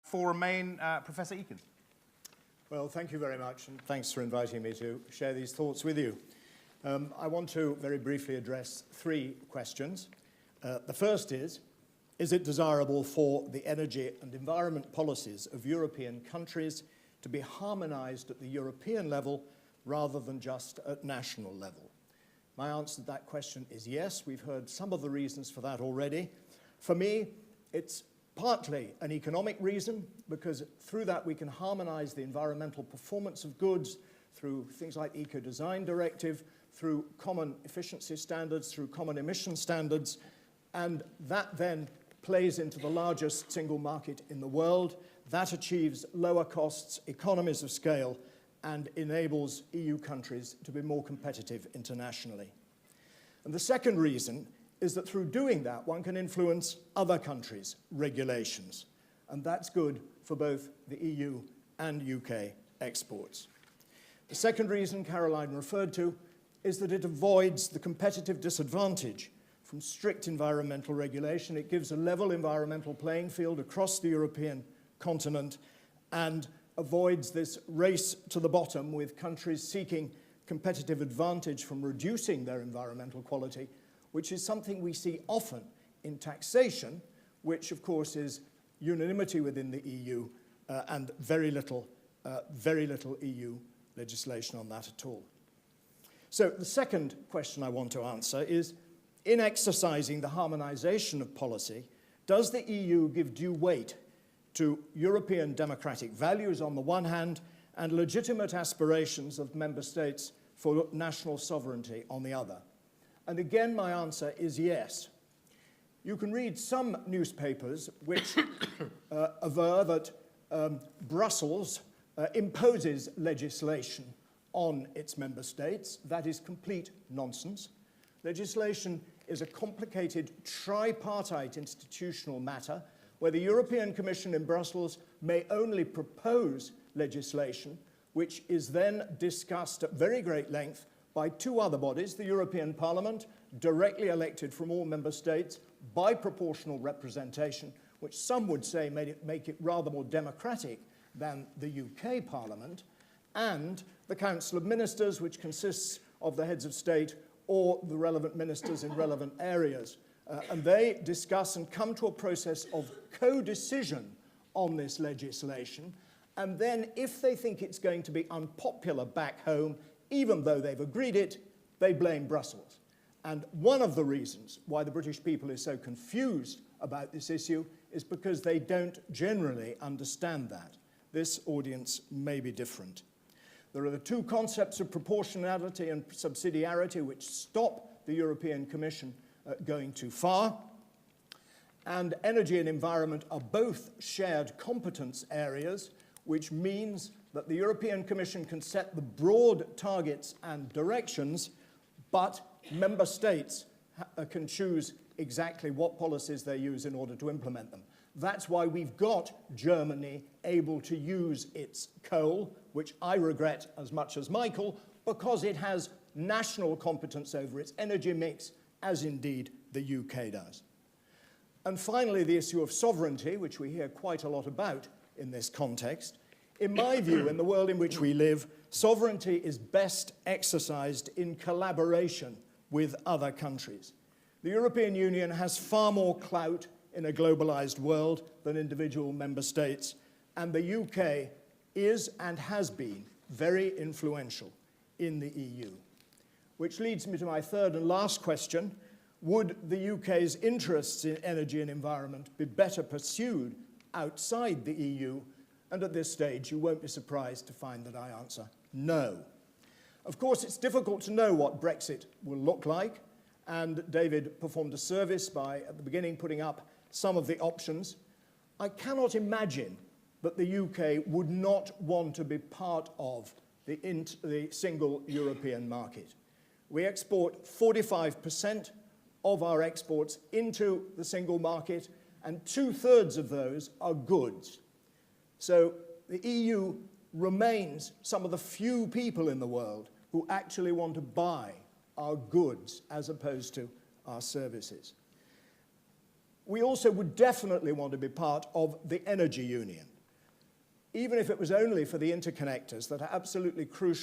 For Remain, Professor Ekins. Well, thank you very much, and thanks for inviting me to share these thoughts with you. I want to very briefly address three questions. The first is it desirable for the energy and environment policies of European countries to be harmonized at the European level rather than just at national level? My answer to that question is yes. We've heard some of the reasons for that already. For me, it's partly an economic reason, because through that we can harmonize the environmental performance of goods through things like eco-design directive, through common efficiency standards, through common emission standards, and that then plays into the largest single market in the world. That achieves lower costs, economies of scale, and enables EU countries to be more competitive internationally. And the second reason is that through doing that, one can influence other countries' regulations. And that's good for both the EU and UK exports. The second reason Caroline referred to is that it avoids the competitive disadvantage from strict environmental regulation. It gives a level environmental playing field across the European continent and avoids this race to the bottom with countries seeking competitive advantage from reducing their environmental quality, which is something we see often in taxation, which of course is unanimity within the EU and very little EU legislation on that at all. So the second question I want to answer is, in exercising the harmonization of policy, does the EU give due weight to European democratic values on the one hand and legitimate aspirations of member states for national sovereignty on the other? And again, my answer is yes. You can read some newspapers which aver that Brussels imposes legislation on its member states. That is complete nonsense. Legislation is a complicated tripartite institutional matter where the European Commission in Brussels may only propose legislation which is then discussed at very great length by two other bodies, the European Parliament, directly elected from all member states by proportional representation, which some would say make it rather more democratic than the UK Parliament, and the Council of Ministers, which consists of the heads of state or the relevant ministers in relevant areas. And they discuss and come to a process of co-decision on this legislation. And then if they think it's going to be unpopular back home, even though they've agreed it, they blame Brussels. And one of the reasons why the British people is so confused about this issue is because they don't generally understand that. This audience may be different. There are the two concepts of proportionality and subsidiarity which stop the European Commission going too far. And energy and environment are both shared competence areas, which means that the European Commission can set the broad targets and directions, but member states can choose exactly what policies they use in order to implement them. That's why we've got Germany able to use its coal, which I regret as much as Michael, because it has national competence over its energy mix, as indeed the UK does. And finally, the issue of sovereignty, which we hear quite a lot about in this context. In my view, in the world in which we live, sovereignty is best exercised in collaboration with other countries. The European Union has far more clout in a globalized world than individual member states, and the UK is and has been very influential in the EU. Which leads me to my third and last question. Would the UK's interests in energy and environment be better pursued outside the EU? And at this stage, you won't be surprised to find that I answer no. Of course, it's difficult to know what Brexit will look like, and David performed a service by, at the beginning, putting up some of the options. I cannot imagine that the UK would not want to be part of the single European market. We export 45% of our exports into the single market, and 2/3 of those are goods. So the EU remains some of the few people in the world who actually want to buy our goods as opposed to our services. We also would definitely want to be part of the energy union. even if it was only for the interconnectors that are absolutely crucial